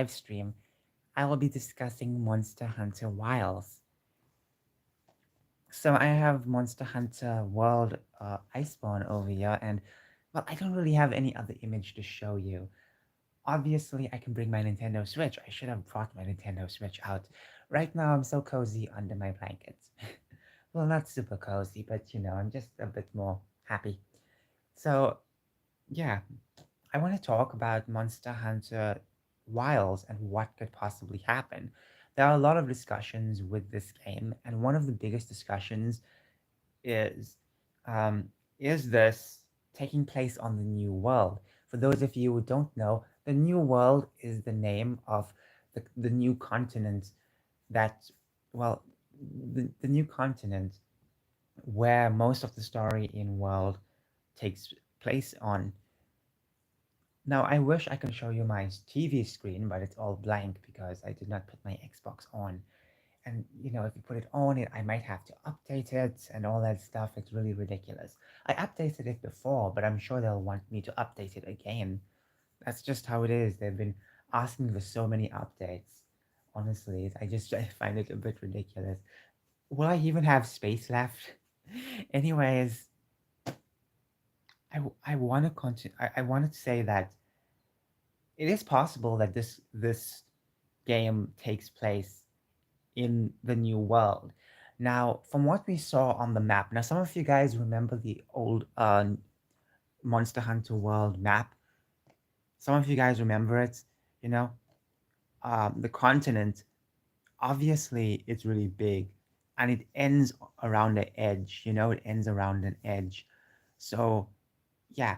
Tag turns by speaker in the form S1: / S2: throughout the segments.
S1: live stream, I will be discussing Monster Hunter Wilds. So I have Monster Hunter World Iceborne over here, and well, I don't really have any other image to show you. Obviously, I can bring my Nintendo Switch. I should have brought my Nintendo Switch out. Right now, I'm so cozy under my blankets. Well, not super cozy, but I'm just a bit more happy. So, yeah, I want to talk about Monster Hunter Wilds and what could possibly happen. There are a lot of discussions with this game, and one of the biggest discussions is um, is this taking place on the New World? For those of you who don't know, the New World is the name of the new continent that, well, the new continent where most of the story in World takes place on. Now, I wish I could show you my TV screen, but it's all blank because I did not put my Xbox on. And if you put it on it, I might have to update it and all that stuff. It's really ridiculous. I updated it before, but I'm sure they'll want me to update it again. That's just how it is. They've been asking for so many updates. Honestly, I find it a bit ridiculous. Will I even have space left? Anyways, I want to continue. I wanted to say that it is possible that this game takes place in the new world. Now, from what we saw on the map, now some of you guys remember the old Monster Hunter World map. Some of you guys remember it. You know, the continent, obviously it's really big, and it ends around the edge. It ends around an edge. So yeah.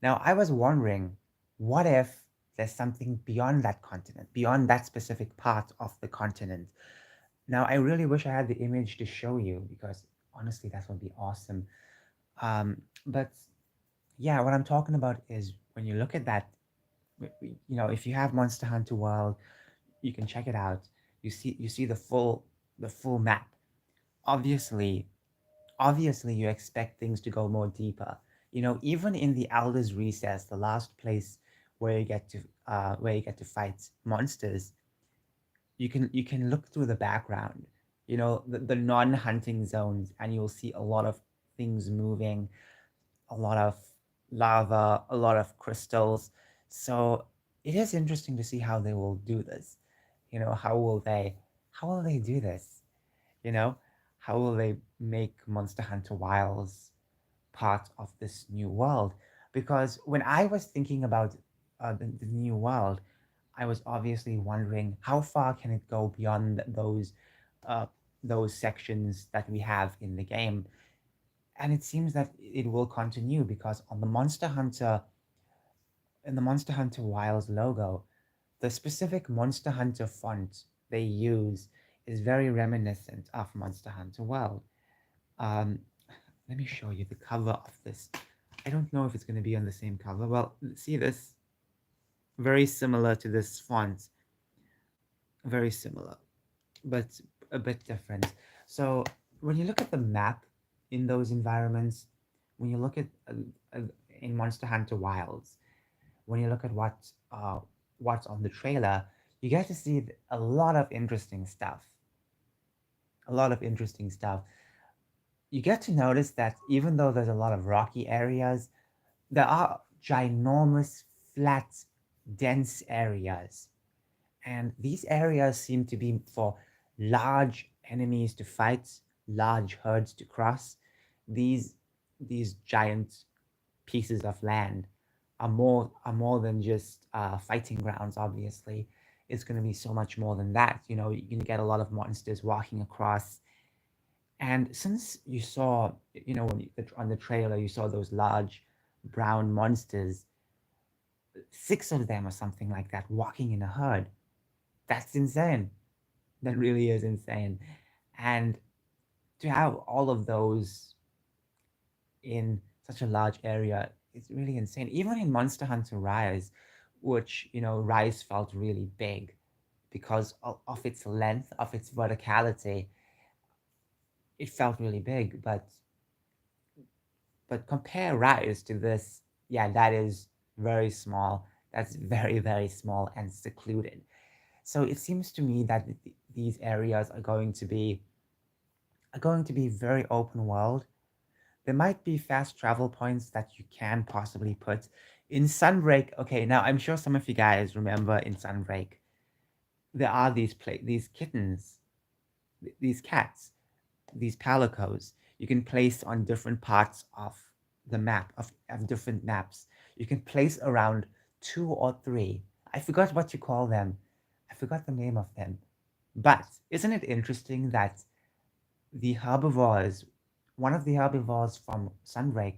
S1: Now I was wondering, what if there's something beyond that continent, beyond that specific part of the continent? Now, I really wish I had the image to show you because honestly, that would be awesome. But yeah, what I'm talking about is when you look at that, if you have Monster Hunter World, you can check it out. You see the full map. Obviously, obviously, you expect things to go more deeper. Even in the Elder's Recess, the last place where you get to fight monsters, you can look through the background, the non-hunting zones, and you'll see a lot of things moving, a lot of lava, a lot of crystals. So it is interesting to see how they will do this. How will they do this? you know how will they make Monster Hunter Wilds part of this new world? Because when I was thinking about the new world, I was obviously wondering how far can it go beyond uh, those sections that we have in the game, and it seems that it will continue because in the Monster Hunter Wilds logo, the specific Monster Hunter font they use is very reminiscent of Monster Hunter World. Um, Let me show you the cover of this. I don't know if it's going to be on the same cover. Well, see this? Very similar to this font. Very similar, but a bit different. So when you look at the map in those environments, when you look at uh, in Monster Hunter Wilds, when you look at what's on the trailer, you get to see a lot of interesting stuff. A lot of interesting stuff. You get to notice that even though there's a lot of rocky areas, there are ginormous, flat, dense areas. And these areas seem to be for large enemies to fight, large herds to cross. These these giant pieces of land are more than just fighting grounds. Obviously, it's going to be so much more than that. You're going to get a lot of monsters walking across. And since you saw, on the trailer, you saw those large brown monsters, six of them or something like that, walking in a herd. That's insane. That really is insane. And to have all of those in such a large area is really insane. Even in Monster Hunter Rise, which, Rise felt really big because of its length, of its verticality, it felt really big. But compare Rise to this, yeah, that is very small. That's very, very small and secluded. So it seems to me that these areas are going to be very open world. There might be fast travel points that you can possibly put in Sunbreak. Okay, now I'm sure some of you guys remember in Sunbreak there are these kittens, these cats, these palicos you can place on different parts of the map of different maps. You can place around two or three. I forgot what you call them. I forgot the name of them. But isn't it interesting that the herbivores, one of the herbivores from Sunbreak,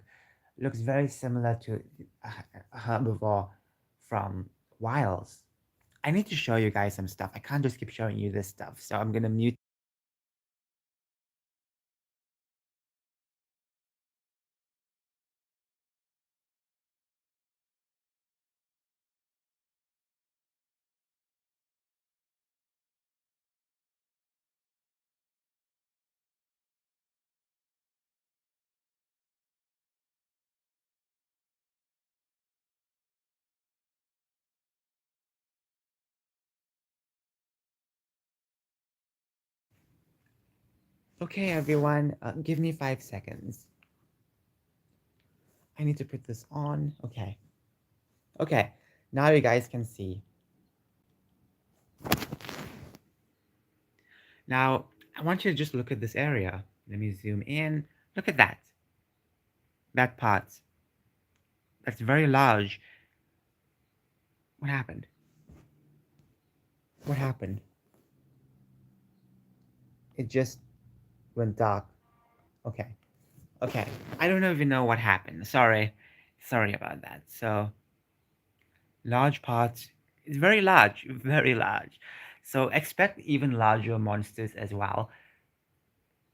S1: looks very similar to a herbivore from Wilds. I need to show you guys some stuff. I can't just keep showing you this stuff, so I'm gonna mute. Okay, everyone, give me 5 seconds. I need to put this on. Okay. Okay. Now you guys can see. Now, I want you to just look at this area. Let me zoom in. Look at that. That part. That's very large. What happened? What happened? It just went dark. Okay. Okay. I don't even know what happened. Sorry. Sorry about that. So, large parts. It's very large. Very large. So, expect even larger monsters as well.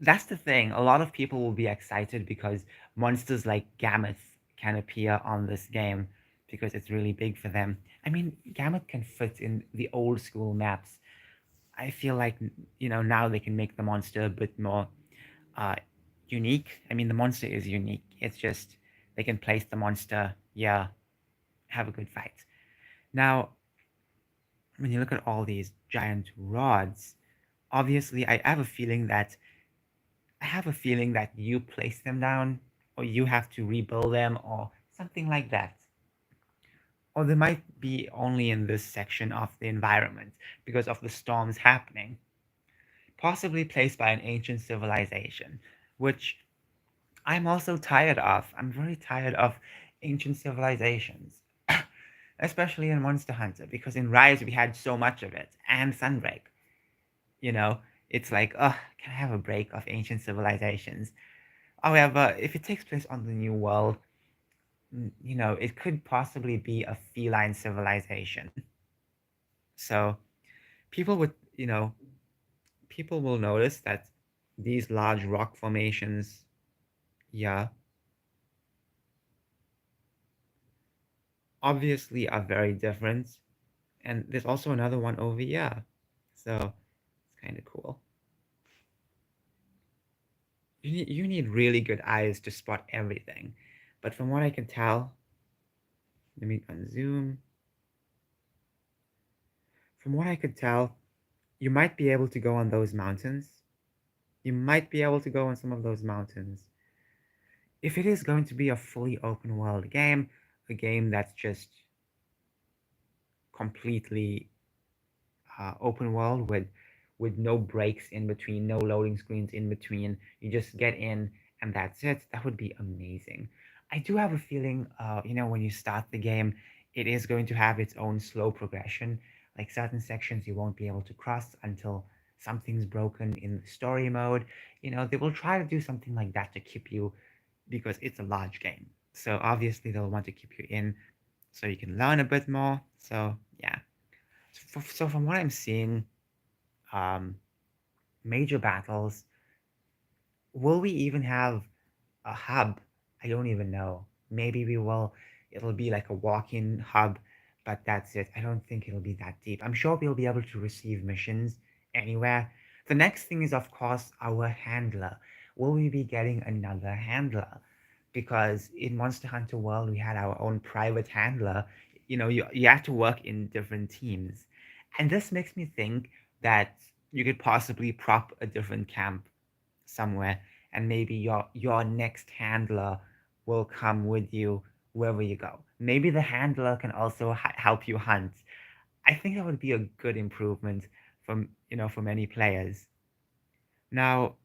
S1: That's the thing. A lot of people will be excited because monsters like Gammoth can appear on this game because it's really big for them. I mean, Gammoth can fit in the old school maps. I feel like, now they can make the monster a bit more uh, unique. I mean, the monster is unique. It's just they can place the monster, yeah, have a good fight. Now, when you look at all these giant rods, obviously, I have a feeling that you place them down, or you have to rebuild them, or something like that. Or they might be only in this section of the environment because of the storms happening. Possibly placed by an ancient civilization, which I'm also tired of. I'm very tired of ancient civilizations, especially in Monster Hunter, because in Rise we had so much of it, and Sunbreak. You know, it's like, can I have a break of ancient civilizations? However, if it takes place on the New World, it could possibly be a feline civilization. So people would, people will notice that these large rock formations, yeah, obviously are very different. And there's also another one over here. So it's kind of cool. You need really good eyes to spot everything. But from what I can tell, let me unzoom. From what I could tell, you might be able to go on those mountains. You might be able to go on some of those mountains. If it is going to be a fully open world game, a game that's just completely open world with no breaks in between, no loading screens in between, you just get in and that's it, that would be amazing. I do have a feeling, when you start the game, it is going to have its own slow progression. Like certain sections you won't be able to cross until something's broken in the story mode. They will try to do something like that to keep you, because it's a large game. So obviously they'll want to keep you in so you can learn a bit more. So yeah. So from what I'm seeing, um, major battles, will we even have a hub? I don't even know. Maybe we will. It'll be like a walk-in hub, but that's it. I don't think it'll be that deep. I'm sure we'll be able to receive missions anywhere. The next thing is, of course, our handler. Will we be getting another handler? Because in Monster Hunter World, we had our own private handler. You have to work in different teams. And this makes me think that you could possibly prop a different camp somewhere, and maybe your next handler will come with you wherever you go. Maybe the handler can also help you hunt. I think that would be a good improvement from for many players. Now,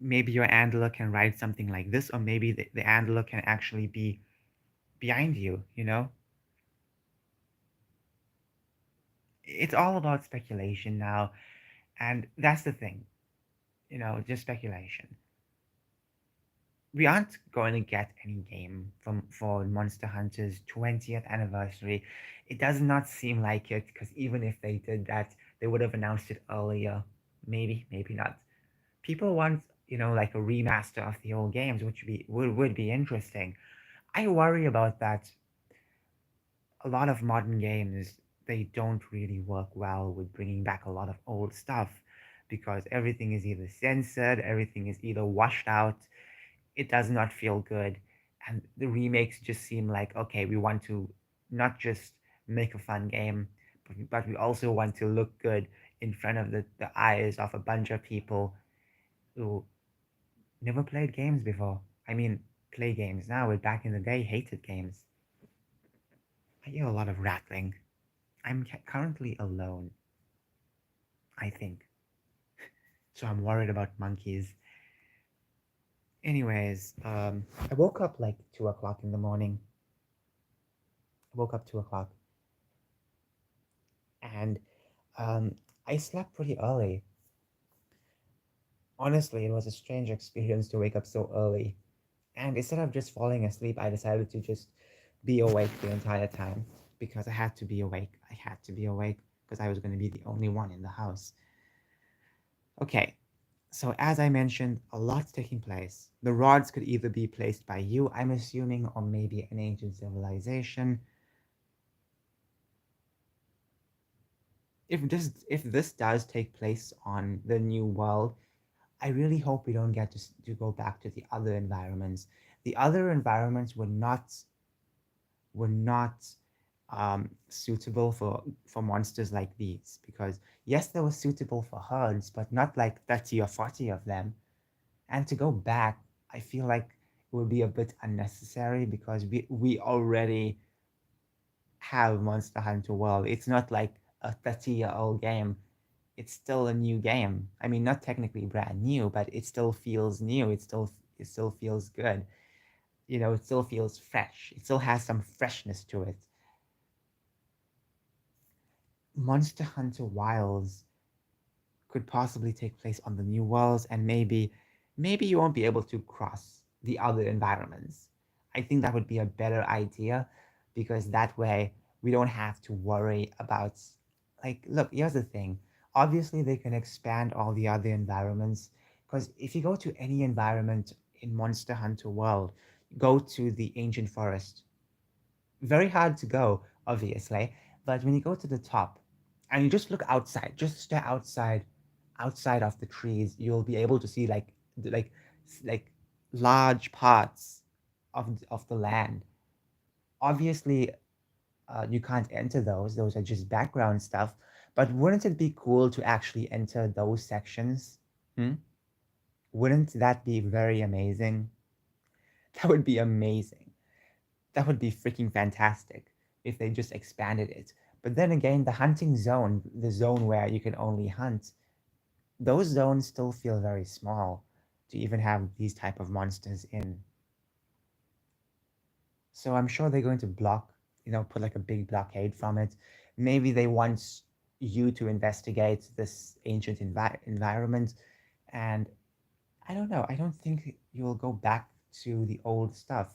S1: maybe your handler can write something like this, or maybe the handler can actually be behind you. It's all about speculation now, and that's the thing, just speculation. We aren't going to get any game from for Monster Hunter's 20th anniversary. It does not seem like it, because even if they did that, they would have announced it earlier. Maybe, maybe not. People want, like a remaster of the old games, which would be interesting. I worry about that. A lot of modern games, they don't really work well with bringing back a lot of old stuff, because everything is either censored, everything is either washed out. It does not feel good. And the remakes just seem like, okay, we want to not just make a fun game, but we also want to look good in front of the eyes of a bunch of people who never played games before. I mean, play games now, but back in the day, hated games. I hear a lot of rattling. I'm currently alone, I think. So I'm worried about monkeys. Anyways, I woke up like 2 o'clock in the morning. I woke up 2 o'clock, and um, I slept pretty early. Honestly, it was a strange experience to wake up so early. And instead of just falling asleep, I decided to just be awake the entire time, because I had to be awake. I had to be awake because I was going to be the only one in the house. Okay, so as I mentioned, a lot's taking place. The rods could either be placed by you, I'm assuming, or maybe an ancient civilization. If this does take place on the new world, I really hope we don't get to go back to the other environments. The other environments were not suitable for monsters like these, because yes, they were suitable for herds, but not like 30 or 40 of them. And to go back, I feel like it would be a bit unnecessary, because we already have Monster Hunter World. It's not like a 30-year-old game. It's still a new game. I mean, not technically brand new, but it still feels new. It still feels good. It still feels fresh. It still has some freshness to it. Monster Hunter Wilds could possibly take place on the new worlds, and maybe you won't be able to cross the other environments. I think that would be a better idea, because that way we don't have to worry about, like, look, here's the thing. Obviously they can expand all the other environments, because if you go to any environment in Monster Hunter World, go to the ancient forest. Very hard to go, obviously, but when you go to the top and you just look outside, just stare outside of the trees, you'll be able to see like large parts of the land. Obviously, you can't enter those. Those are just background stuff. But wouldn't it be cool to actually enter those sections? Hmm? Wouldn't that be very amazing? That would be amazing. That would be freaking fantastic if they just expanded it. But then again, the hunting zone, the zone where you can only hunt, those zones still feel very small to even have these type of monsters in. So I'm sure they're going to put like a big blockade from it. Maybe they want you to investigate this ancient environment, and I don't know. I don't think you'll go back to the old stuff.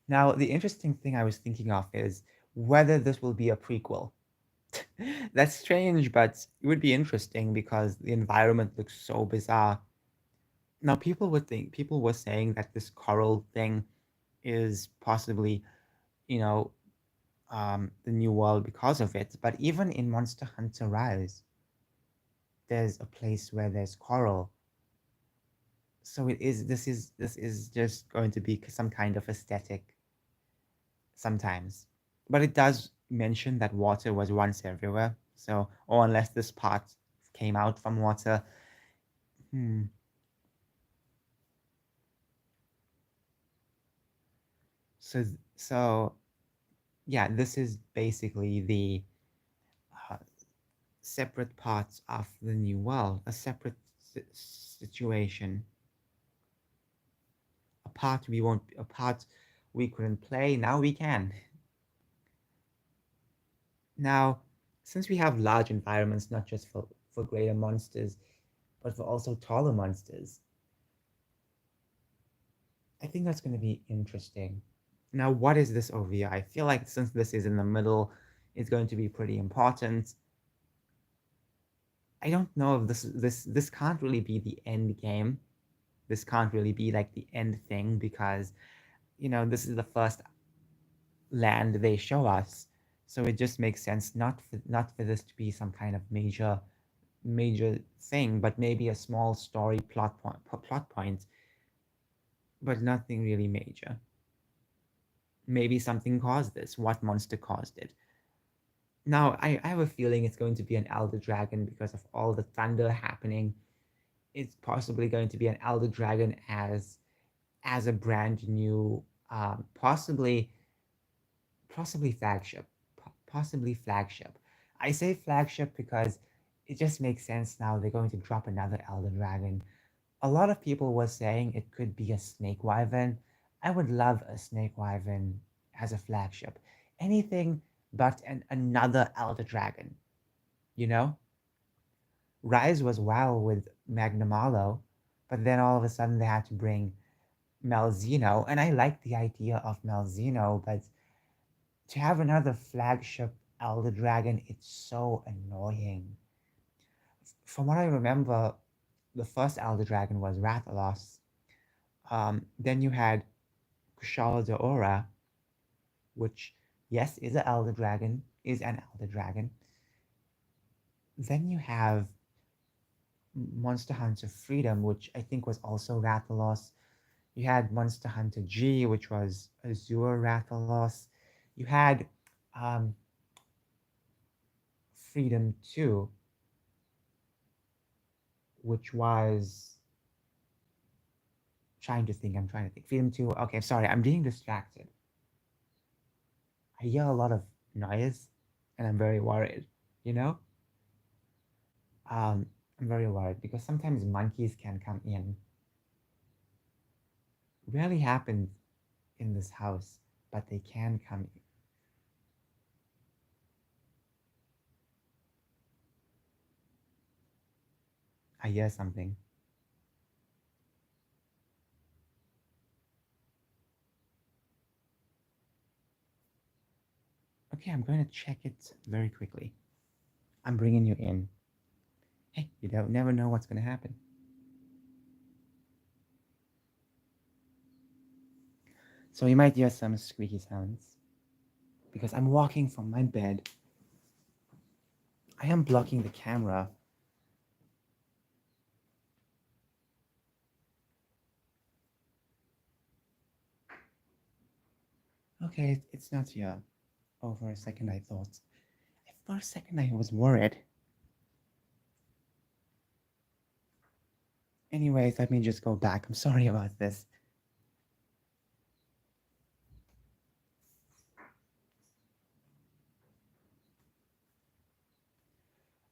S1: Now, the interesting thing I was thinking of is whether this will be a prequel. That's strange, but it would be interesting because the environment looks so bizarre. Now, people were saying that this coral thing is possibly, you know, the new world because of it. But even in Monster Hunter Rise, there's a place where there's coral. So this is just going to be some kind of aesthetic sometimes, but it does. mentioned that water was once everywhere. So, or unless this part came out from water. Hmm. So, so yeah, this is basically the uh, separate parts of the new world, a separate situation, a part we won't, a part we couldn't play. Now we can. Now, since we have large environments, not just for greater monsters, but for also taller monsters, I think that's going to be interesting. Now, what is this over here? I feel like since this is in the middle, it's going to be pretty important. I don't know if this can't really be the end game. This can't really be like the end thing because this is the first land they show us, so it just makes sense not for this to be some kind of major thing, but maybe a small story plot point, but nothing really major. Maybe something caused this. What monster caused it? Now, I have a feeling it's going to be an elder dragon because of all the thunder happening. It's possibly going to be an elder dragon as a brand new, possibly flagship, possibly flagship. I say flagship because it just makes sense now. They're going to drop another elder dragon. A lot of people were saying it could be a snake wyvern. I would love a snake wyvern as a flagship. Anything but another elder dragon, you know? Rise was well with Magnamalo, but then all of a sudden they had to bring Malzeno, and I like the idea of Malzeno, but to have another flagship Elder Dragon, it's so annoying. From what I remember, the first Elder Dragon was Rathalos. Then you had Kushala de Ora, which, yes, is an Elder Dragon. Then you have Monster Hunter Freedom, which I think was also Rathalos. You had Monster Hunter G, which was Azure Rathalos. You had um, Freedom 2, which was I'm trying to think. Freedom 2. Okay, sorry, I'm being distracted. I hear a lot of noise and I'm very worried, you know? I'm very worried because sometimes monkeys can come in. Rarely happens in this house, but they can come in. I hear something. Okay, I'm going to check it very quickly. I'm bringing you in. Hey, you don't never know what's going to happen. So you might hear some squeaky sounds because I'm walking from my bed. I am blocking the camera. Okay, it's not here. Oh, for a second I thought. For a second I was worried. Anyways, let me just go back. I'm sorry about this.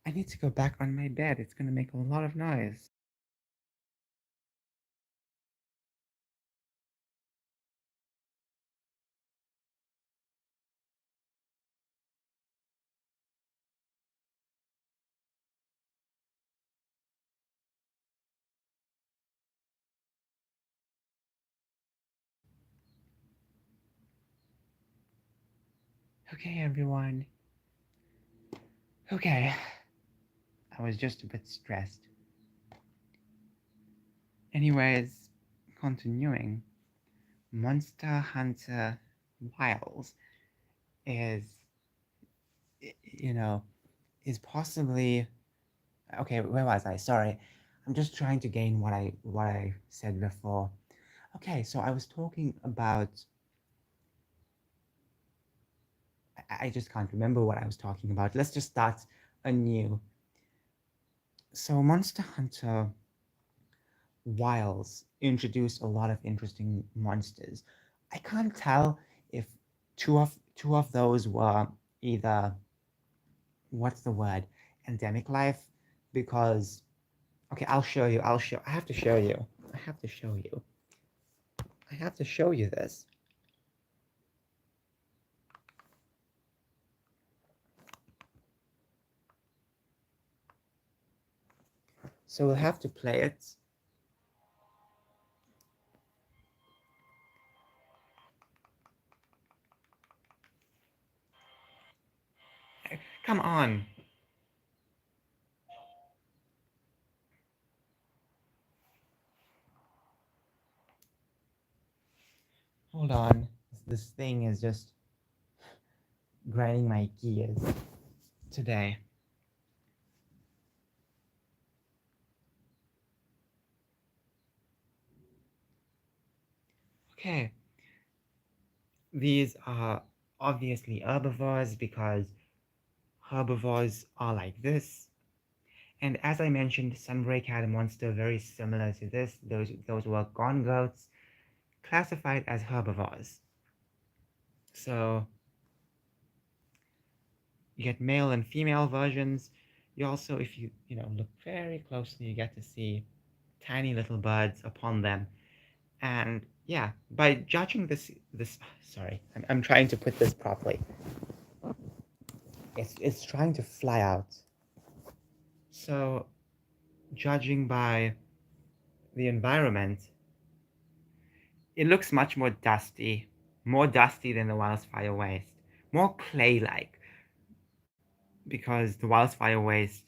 S1: I need to go back on my bed. It's gonna make a lot of noise. Okay, everyone. Okay. I was just a bit stressed. Anyways, continuing. Monster Hunter Wilds is, you know, is possibly okay. Where was I? Sorry, I'm just trying to gain what I said before. Okay, so I was talking about. I just can't remember what I was talking about. Let's just start anew. So Monster Hunter Wilds introduced a lot of interesting monsters. I can't tell if two of those were either, what's the word, endemic life, because okay, I'll show you. I have to show you. I have to show you. I have to show you this. So we'll have to play it. Come on. Hold on. This thing is just grinding my gears today. Okay. These are obviously herbivores because herbivores are like this. And as I mentioned, Sunbreak had a monster very similar to this. Those were gone goats, classified as herbivores. So you get male and female versions. You also, if you look very closely, you get to see tiny little birds upon them. And yeah, by judging this, sorry, I'm trying to put this properly. It's trying to fly out. So judging by the environment, it looks much more dusty than the wildfire waste, more clay-like, because the wildfire waste,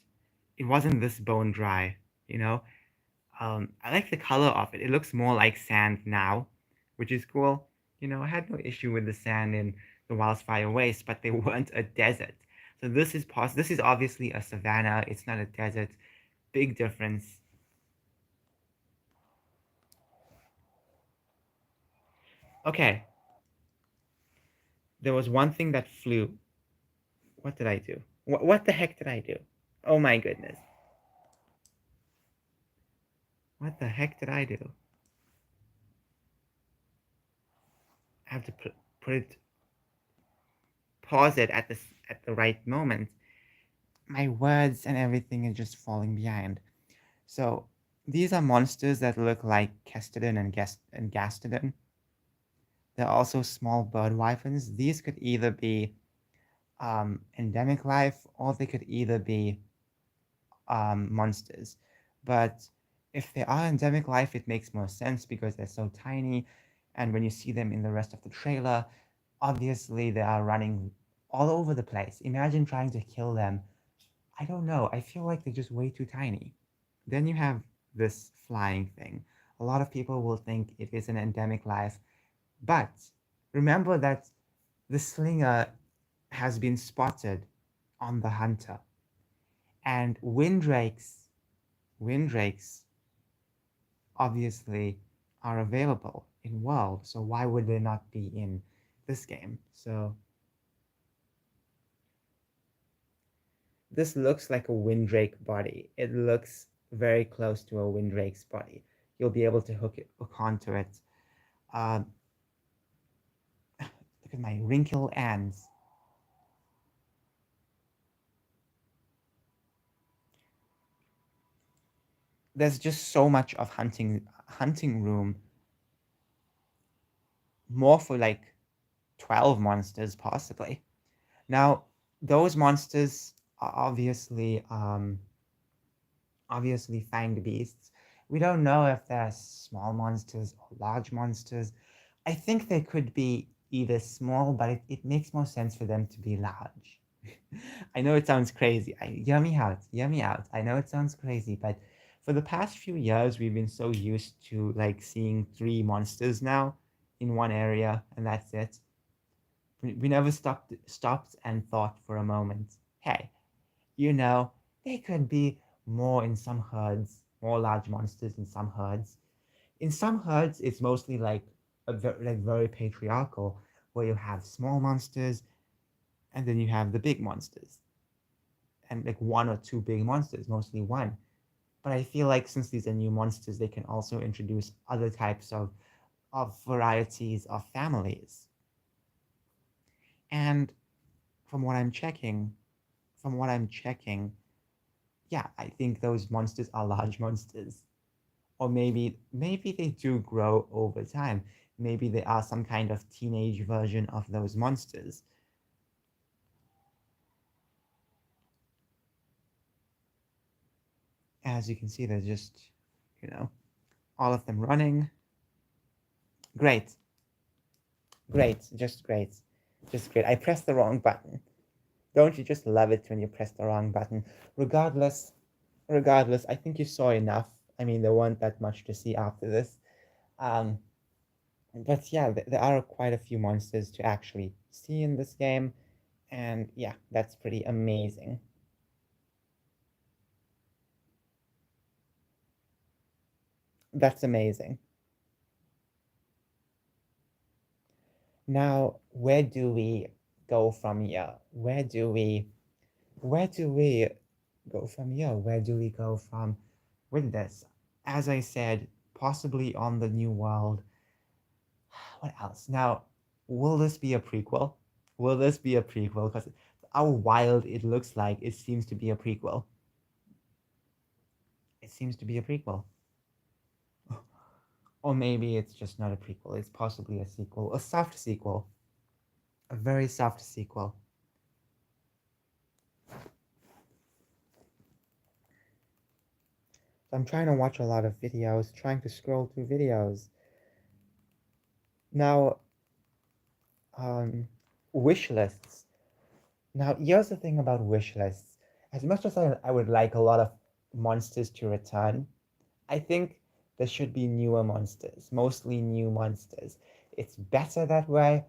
S1: it wasn't this bone dry, you know. I like the color of it. It looks more like sand now, which is cool. I had no issue with the sand in the wildfire waste, but they weren't a desert. So this is obviously a savanna. It's not a desert. Big difference. Okay, there was one thing that flew. What did I do? What the heck did I do? Oh my goodness. What the heck did I do? I have to put it, pause it at the right moment. My words and everything is just falling behind. So these are monsters that look like Kestodon and Gastodon. They're also small bird wyverns. These could either be endemic life or they could either be monsters. But if they are endemic life, it makes more sense because they're so tiny. And when you see them in the rest of the trailer, obviously they are running all over the place. Imagine trying to kill them. I don't know. I feel like they're just way too tiny. Then you have this flying thing. A lot of people will think it is an endemic life, but remember that the slinger has been spotted on the hunter, and windrakes obviously are available in world. So why would they not be in this game? So this looks like a windrake body. It looks very close to a windrake's body. You'll be able to hook onto it. Uh, look at my wrinkle ends. There's just so much of hunting room, more for like 12 monsters possibly. Now, those monsters are obviously fanged beasts. We don't know if they're small monsters or large monsters. I think they could be either small, but it makes more sense for them to be large. I know it sounds crazy. Hear me out. Hear me out. I know it sounds crazy, but for the past few years, we've been so used to like seeing three monsters now in one area, and that's it. We never stopped and thought for a moment, hey, they could be more in some herds, more large monsters in some herds. In some herds, it's mostly like very patriarchal, where you have small monsters And then you have the big monsters, and like one or two big monsters, mostly one. But I feel like since these are new monsters, they can also introduce other types of varieties of families. And from what I'm checking, from what I'm checking, yeah, I think those monsters are large monsters. Or maybe they do grow over time. Maybe they are some kind of teenage version of those monsters. As you can see, they're just, you know, all of them running. Great, great, just great, just great. I pressed the wrong button. Don't you just love it when you press the wrong button? Regardless, regardless, I think you saw enough. I mean, there weren't that much to see after this. Um, but yeah, there are quite a few monsters to actually see in this game, and yeah, that's pretty amazing. That's amazing. Now, where do we go from here? Where do we go from here? Where do we go from with this? As I said, possibly on the new world. What else? Now, will this be a prequel? Will this be a prequel? Because how wild it looks like, it seems to be a prequel. It seems to be a prequel. Or maybe it's just not a prequel. It's possibly a sequel, a soft sequel, a very soft sequel. So I'm trying to watch a lot of videos, trying to scroll through videos. Now, um, wish lists. Now, here's the thing about wish lists. As much as I would like a lot of monsters to return, I think there should be newer monsters, mostly new monsters. It's better that way.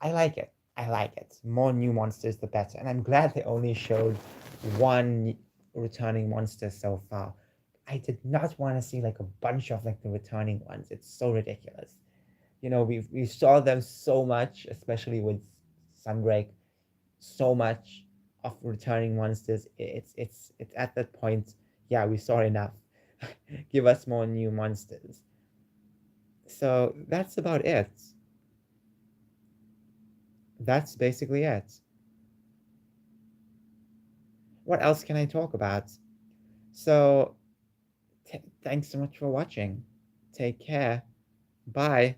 S1: I like it. I like it. More new monsters, the better. And I'm glad they only showed one returning monster so far. I did not want to see like a bunch of like the returning ones. It's so ridiculous. You know, we saw them so much, especially with Sunbreak, so much of returning monsters. It's at that point, yeah, we saw enough. Give us more new monsters. So that's about it. That's basically it. What else can I talk about? So, thanks so much for watching. Take care. Bye.